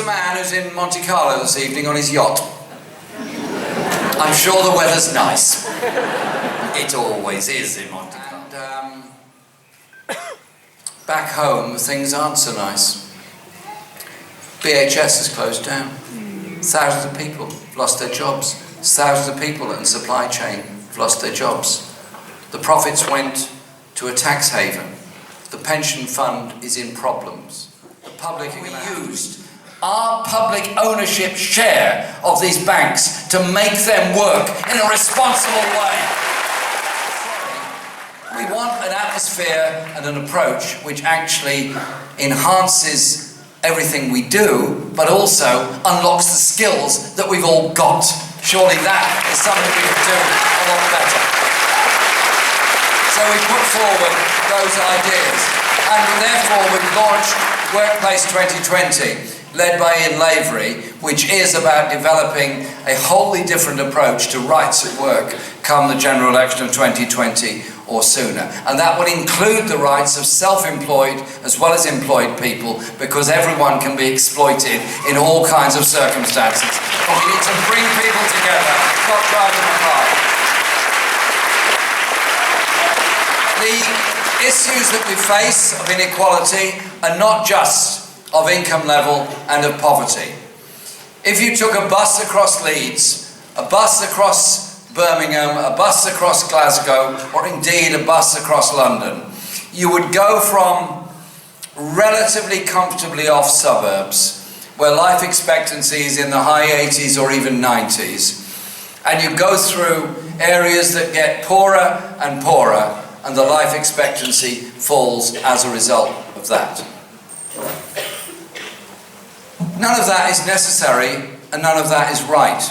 a man who's in Monte Carlo this evening on his yacht. I'm sure the weather's nice. It always is in Monte Carlo. And back home, things aren't so nice. BHS has closed down. Thousands of people have lost their jobs. Thousands of people in supply chain have lost their jobs. The profits went to a tax haven. The pension fund is in problems. The public used our public ownership share of these banks to make them work in a responsible way. We want an atmosphere and an approach which actually enhances everything we do, but also unlocks the skills that we've all got. Surely that is something we can do a lot better. So we put forward those ideas, and therefore we've launched Workplace 2020, led by Ian Lavery, which is about developing a wholly different approach to rights at work come the general election of 2020 or sooner. And that would include the rights of self-employed as well as employed people, because everyone can be exploited in all kinds of circumstances. But we need to bring people together, not drive them apart. The issues that we face of inequality are not just of income level and of poverty. If you took a bus across Leeds, a bus across Birmingham, a bus across Glasgow, or indeed a bus across London, you would go from relatively comfortably off suburbs, where life expectancy is in the high 80s or even 90s, and you go through areas that get poorer and poorer, and the life expectancy falls as a result of that. None of that is necessary, and none of that is right.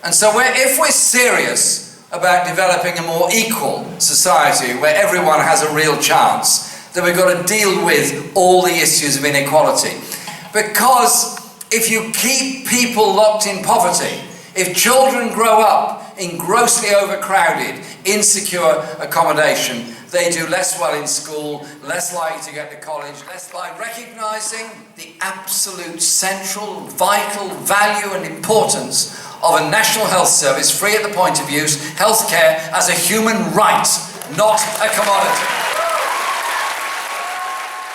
And so if we're serious about developing a more equal society where everyone has a real chance, then we've got to deal with all the issues of inequality. Because if you keep people locked in poverty, if children grow up in grossly overcrowded, insecure accommodation, they do less well in school, less likely to get to college, less by recognising the absolute central, vital value and importance of a national health service, free at the point of use, healthcare as a human right, not a commodity.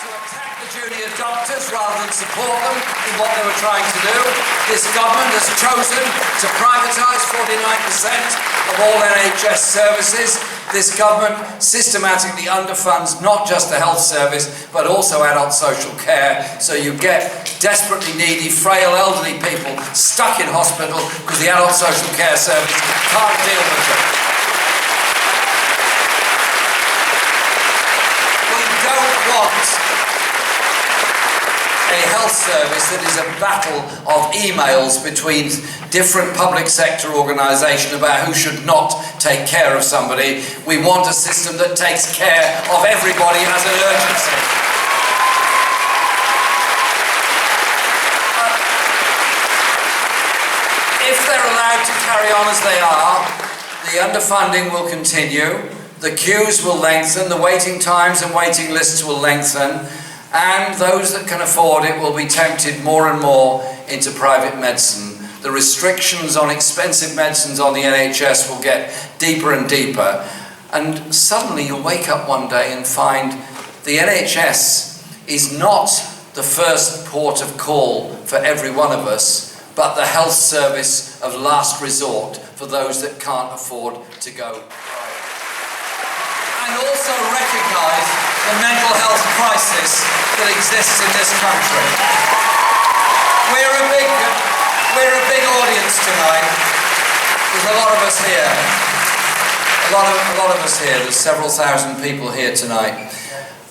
To attack the junior doctors rather than support them in what they were trying to do, this government has chosen to privatise 49% of all NHS services. This government systematically underfunds not just the health service, but also adult social care. So you get desperately needy, frail, elderly people stuck in hospital because the adult social care service can't deal with them. We don't want a health service that is a battle of emails between different public sector organisations about who should not take care of somebody. We want a system that takes care of everybody as an urgency. If they're allowed to carry on as they are, the underfunding will continue, the queues will lengthen, the waiting times and waiting lists will lengthen, and those that can afford it will be tempted more and more into private medicine. The restrictions on expensive medicines on the NHS will get deeper and deeper, and suddenly you'll wake up one day and find the NHS is not the first port of call for every one of us, but the health service of last resort for those that can't afford to go. And also recognise the mental health crisis that exists in this country. We're a big audience tonight. There's a lot of us here. A lot of us here. There's several thousand people here tonight.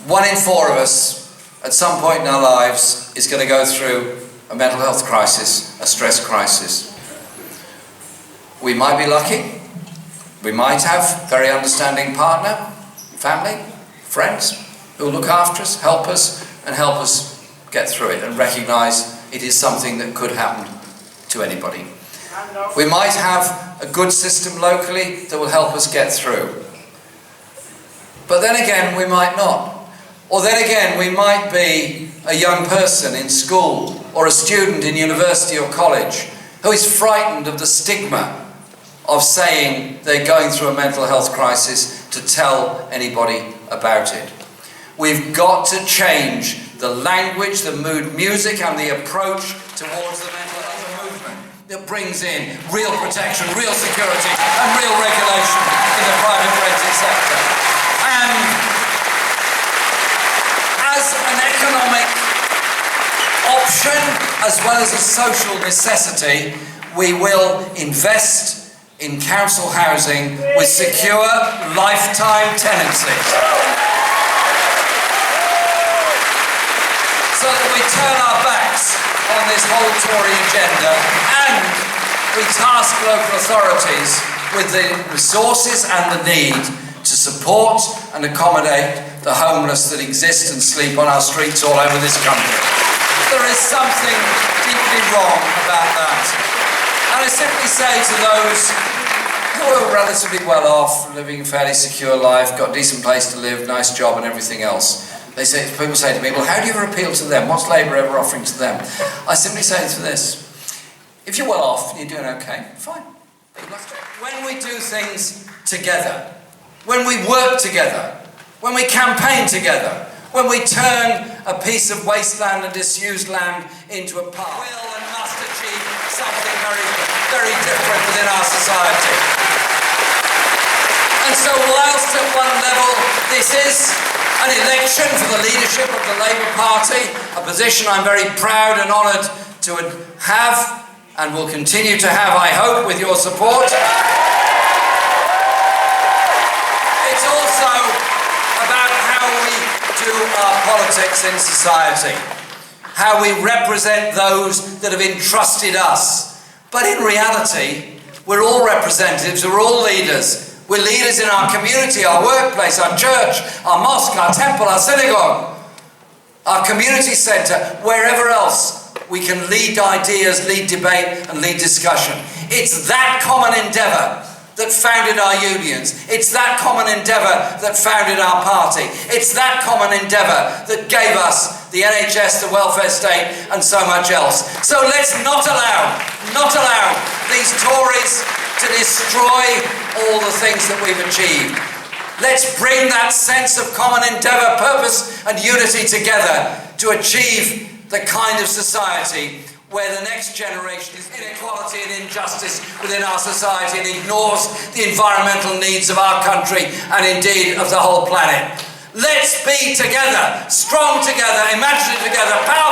1 in 4 of us, at some point in our lives, is going to go through a mental health crisis, a stress crisis. We might be lucky. We might have a very understanding partner, family, friends who will look after us, and help us get through it and recognise it is something that could happen to anybody. We might have a good system locally that will help us get through. But then again, we might not. Or then again, we might be a young person in school or a student in university or college who is frightened of the stigma of saying they're going through a mental health crisis to tell anybody about it. We've got to change the language, the mood music and the approach towards the mental health movement that brings in real protection, real security and real regulation in the private rented sector. And as an economic option as well as a social necessity, we will invest in council housing with secure lifetime tenancies, so that we turn our backs on this whole Tory agenda and we task local authorities with the resources and the need to support and accommodate the homeless that exist and sleep on our streets all over this country. There is something deeply wrong about that. And I simply say to those who are relatively well off, living a fairly secure life, got a decent place to live, nice job and everything else, people say to me, well, how do you ever appeal to them? What's Labour ever offering to them? I simply say to this, if you're well off and you're doing okay, fine. When we do things together, when we work together, when we campaign together, when we turn a piece of wasteland and disused land into a park, we will and must achieve something very, very different within our society. And so whilst at one level this is an election for the leadership of the Labour Party, a position I'm very proud and honoured to have and will continue to have, I hope, with your support, it's also about how we do our politics in society, how we represent those that have entrusted us. But in reality, we're all representatives, we're all leaders. We're leaders in our community, our workplace, our church, our mosque, our temple, our synagogue, our community centre, wherever else we can lead ideas, lead debate and lead discussion. It's that common endeavour that founded our unions. It's that common endeavour that founded our party. It's that common endeavour that gave us the NHS, the welfare state and so much else. So let's not allow these Tories to destroy all the things that we've achieved. Let's bring that sense of common endeavour, purpose and unity together to achieve the kind of society where the next generation is inequality and injustice within our society and ignores the environmental needs of our country and indeed of the whole planet. Let's be together, strong together, imaginative together, powerful